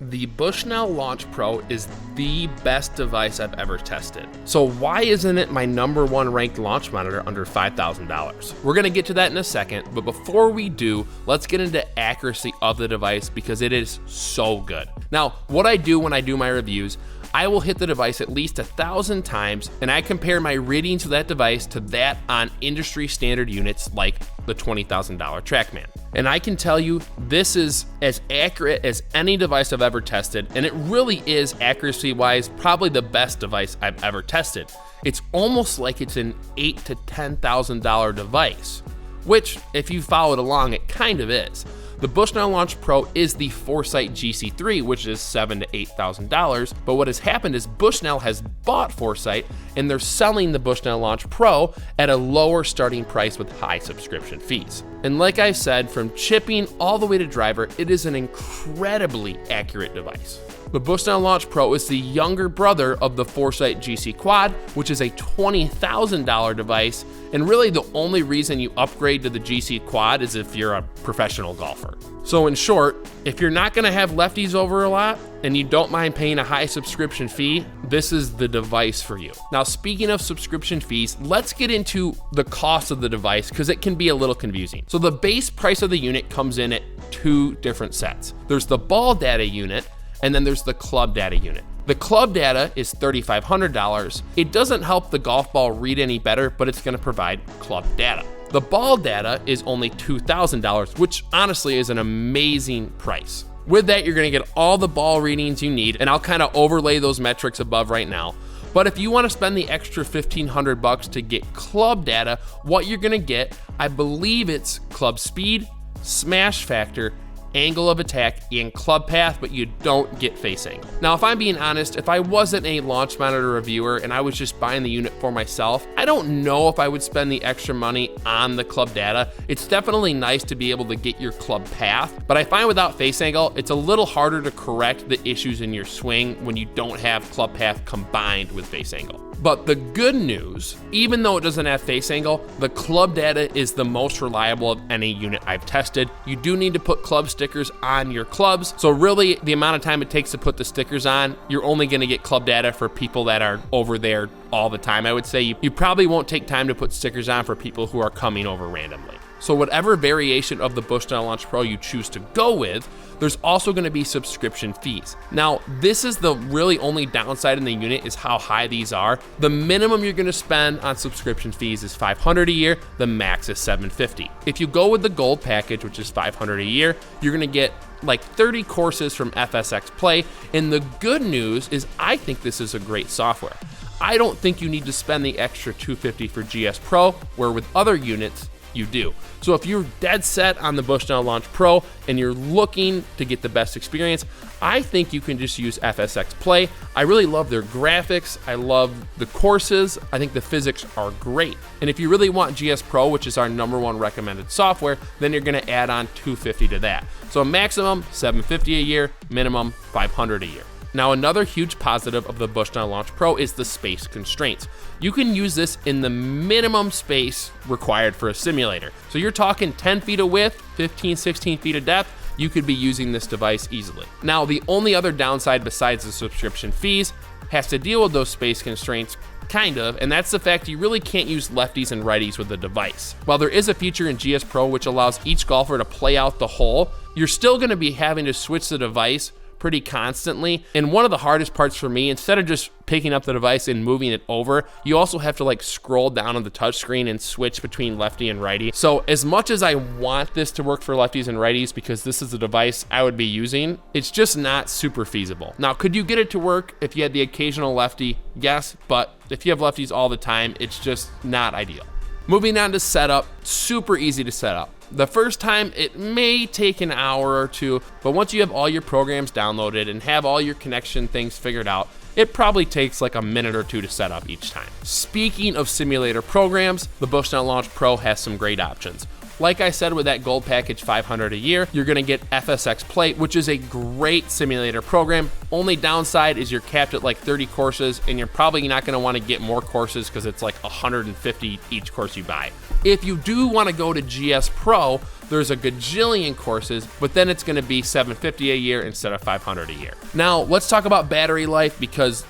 The Bushnell Launch Pro is the best device I've ever tested. So why isn't it my #1 ranked launch monitor under $5,000? We're gonna get to that in a second, but before we do, let's get into accuracy of the device because it is so good. Now, what I do when I do my reviews, I will hit the device at least 1,000 times and I compare my readings of that device to that on industry standard units like the $20,000 TrackMan. And I can tell you this is as accurate as any device I've ever tested, and it really is, accuracy-wise, probably the best device I've ever tested. It's almost like it's an $8,000 to $10,000 device, which, if you followed along, it kind of is. The Bushnell Launch Pro is the Foresight GC3, which is $7,000 to $8,000, but what has happened is Bushnell has bought Foresight and they're selling the Bushnell Launch Pro at a lower starting price with high subscription fees. And like I said, from chipping all the way to driver, it is an incredibly accurate device. The Bushnell Launch Pro is the younger brother of the Foresight GC Quad, which is a $20,000 device, and really the only reason you upgrade to the GC Quad is if you're a professional golfer. So in short, if you're not gonna have lefties over a lot, and you don't mind paying a high subscription fee, this is the device for you. Now, speaking of subscription fees, let's get into the cost of the device because it can be a little confusing. So the base price of the unit comes in at two different sets. There's the ball data unit, and then there's the club data unit. The club data is $3,500. It doesn't help the golf ball read any better, but it's gonna provide club data. The ball data is only $2,000, which honestly is an amazing price. With that, you're gonna get all the ball readings you need, and I'll kind of overlay those metrics above right now. But if you wanna spend the extra $1,500 to get club data, what you're gonna get, I believe it's club speed, smash factor, angle of attack, and club path, but you don't get face angle. Now, if I'm being honest, if I wasn't a launch monitor reviewer and I was just buying the unit for myself, I don't know if I would spend the extra money on the club data. It's definitely nice to be able to get your club path, but I find without face angle, it's a little harder to correct the issues in your swing when you don't have club path combined with face angle. But the good news, even though it doesn't have face angle, the club data is the most reliable of any unit I've tested. You do need to put club stickers on your clubs. So really the amount of time it takes to put the stickers on, you're only gonna get club data for people that are over there all the time. I would say you probably won't take time to put stickers on for people who are coming over randomly. So whatever variation of the Bushnell Launch Pro you choose to go with, there's also gonna be subscription fees. Now, this is the really only downside in the unit is how high these are. The minimum you're gonna spend on subscription fees is $500 a year, the max is $750. If you go with the gold package, which is $500 a year, you're gonna get like 30 courses from FSX Play, and the good news is I think this is a great software. I don't think you need to spend the extra $250 for GSPRO, where with other units, you do. So if you're dead set on the Bushnell Launch Pro and you're looking to get the best experience, I think you can just use FSX Play. I really love their graphics. I love the courses. I think the physics are great. And if you really want GSPRO, which is our #1 recommended software, then you're gonna add on $250 to that. So maximum $750 a year, minimum $500 a year. Now, another huge positive of the Bushnell Launch Pro is the space constraints. You can use this in the minimum space required for a simulator. So you're talking 10 feet of width, 15, 16 feet of depth, you could be using this device easily. Now, the only other downside besides the subscription fees has to deal with those space constraints, kind of, and that's the fact you really can't use lefties and righties with the device. While there is a feature in GSPRO which allows each golfer to play out the hole, you're still gonna be having to switch the device pretty constantly. And one of the hardest parts for me, instead of just picking up the device and moving it over, you also have to like scroll down on the touchscreen and switch between lefty and righty. So as much as I want this to work for lefties and righties because this is the device I would be using, it's just not super feasible. Now, could you get it to work if you had the occasional lefty? Yes, but if you have lefties all the time, it's just not ideal. Moving on to setup, super easy to set up. The first time it may take an hour or two, but once you have all your programs downloaded and have all your connection things figured out, it probably takes like a minute or two to set up each time. Speaking of simulator programs, the Bushnell Launch Pro has some great options. Like I said, with that gold package $500 a year, you're gonna get FSX Play, which is a great simulator program. Only downside is you're capped at like 30 courses, and you're probably not gonna wanna get more courses because it's like 150 each course you buy. If you do wanna go to GSPRO, there's a gajillion courses, but then it's gonna be $750 a year instead of $500 a year. Now, let's talk about battery life, because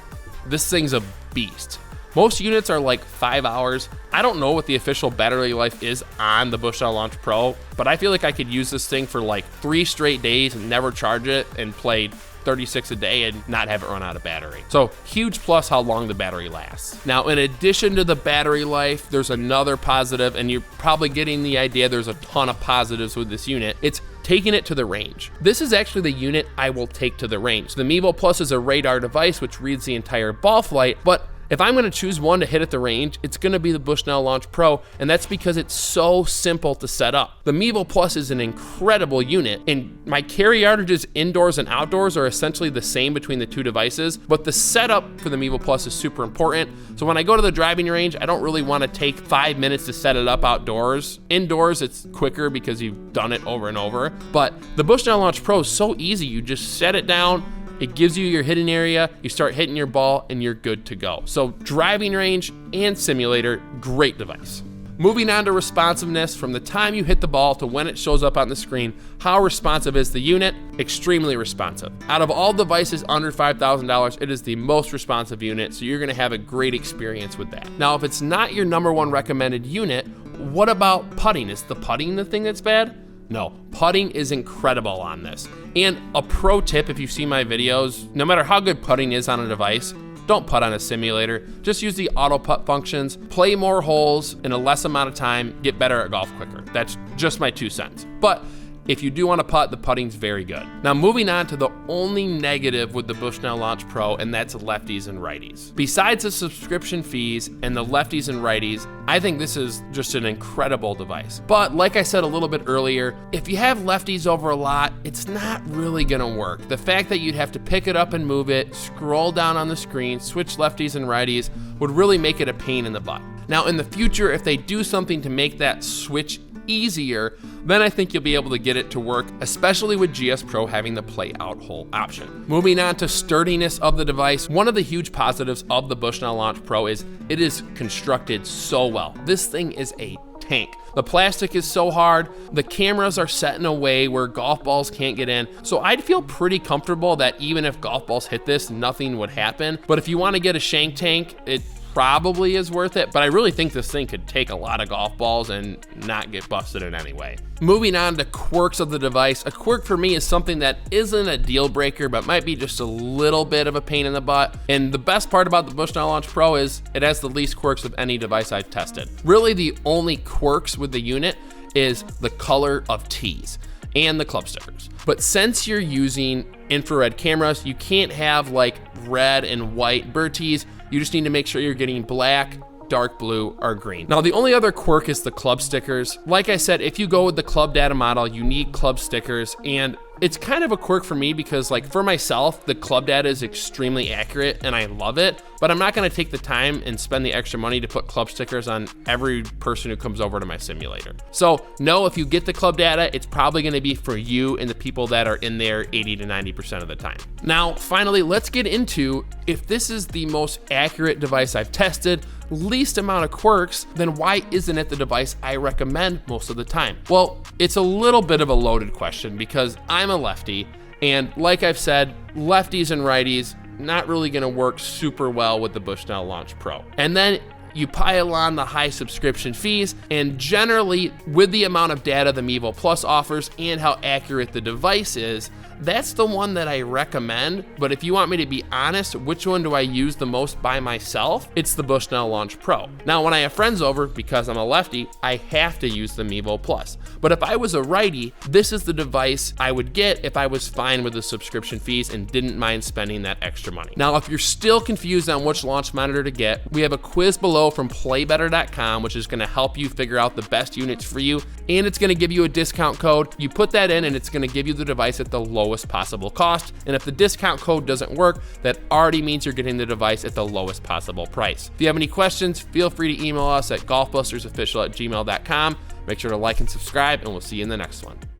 this thing's a beast. Most units are like 5 hours. I don't know what the official battery life is on the Bushnell Launch Pro, but I feel like I could use this thing for like 3 straight days and never charge it and play 36 a day and not have it run out of battery. So huge plus how long the battery lasts. Now, in addition to the battery life, there's another positive, and you're probably getting the idea there's a ton of positives with this unit. It's taking it to the range. This is actually the unit I will take to the range. The Mevo Plus is a radar device which reads the entire ball flight, but if I'm gonna choose one to hit at the range, it's gonna be the Bushnell Launch Pro, and that's because it's so simple to set up. The Mevo Plus is an incredible unit, and my carry yardages indoors and outdoors are essentially the same between the two devices, but the setup for the Mevo Plus is super important. So when I go to the driving range, I don't really wanna take 5 minutes to set it up outdoors. Indoors, it's quicker because you've done it over and over, but the Bushnell Launch Pro is so easy. You just set it down, it gives you your hitting area, you start hitting your ball, and you're good to go. So driving range and simulator, great device. Moving on to responsiveness, from the time you hit the ball to when it shows up on the screen, how responsive is the unit? Extremely responsive. Out of all devices under $5,000, it is the most responsive unit, so you're gonna have a great experience with that. Now, if it's not your #1 recommended unit, what about putting? Is the putting the thing that's bad? No, putting is incredible on this. And a pro tip, if you've seen my videos, no matter how good putting is on a device, don't putt on a simulator. Just use the auto putt functions, play more holes in a less amount of time, get better at golf quicker. That's just my 2 cents. But if you do want to putt, the putting's very good. Now, moving on to the only negative with the Bushnell Launch Pro, and that's lefties and righties. Besides the subscription fees and the lefties and righties, I think this is just an incredible device. But like I said a little bit earlier, if you have lefties over a lot, it's not really gonna work. The fact that you'd have to pick it up and move it, scroll down on the screen, switch lefties and righties would really make it a pain in the butt. Now, in the future, if they do something to make that switch easier, then I think you'll be able to get it to work, especially with GSPRO having the play out hole option. Moving on to sturdiness of the device, one of the huge positives of the Bushnell Launch Pro is it is constructed so well. This thing is a tank. The plastic is so hard, the cameras are set in a way where golf balls can't get in, so I'd feel pretty comfortable that even if golf balls hit this, nothing would happen. But if you want to get a shank tank, it probably is worth it, but I really think this thing could take a lot of golf balls and not get busted in any way. Moving on to quirks of the device, a quirk for me is something that isn't a deal breaker, but might be just a little bit of a pain in the butt. And the best part about the Bushnell Launch Pro is it has the least quirks of any device I've tested. Really, the only quirks with the unit is the color of tees and the club stickers. But since you're using infrared cameras, you can't have like red and white bird tees. You just need to make sure you're getting black, dark blue, or green. Now, the only other quirk is the club stickers. Like I said, if you go with the club data model, you need club stickers, and it's kind of a quirk for me because, like, for myself, the club data is extremely accurate and I love it, but I'm not gonna take the time and spend the extra money to put club stickers on every person who comes over to my simulator. So no, if you get the club data, it's probably gonna be for you and the people that are in there 80 to 90% of the time. Now, finally, let's get into if this is the most accurate device I've tested, least amount of quirks, then why isn't it the device I recommend most of the time? Well, it's a little bit of a loaded question because I'm a lefty, and like I've said, lefties and righties not really gonna work super well with the Bushnell Launch Pro. And then you pile on the high subscription fees, and generally with the amount of data the Mevo Plus offers and how accurate the device is, that's the one that I recommend. But if you want me to be honest, which one do I use the most by myself? It's the Bushnell Launch Pro. Now, when I have friends over, because I'm a lefty, I have to use the Mevo Plus. But if I was a righty, this is the device I would get if I was fine with the subscription fees and didn't mind spending that extra money. Now, if you're still confused on which launch monitor to get, we have a quiz below from playbetter.com, which is gonna help you figure out the best units for you, and it's gonna give you a discount code. You put that in and it's gonna give you the device at the lowest lowest possible cost. And if the discount code doesn't work, that already means you're getting the device at the lowest possible price. If you have any questions, feel free to email us at golfbustersofficial@gmail.com. Make sure to like and subscribe, and we'll see you in the next one.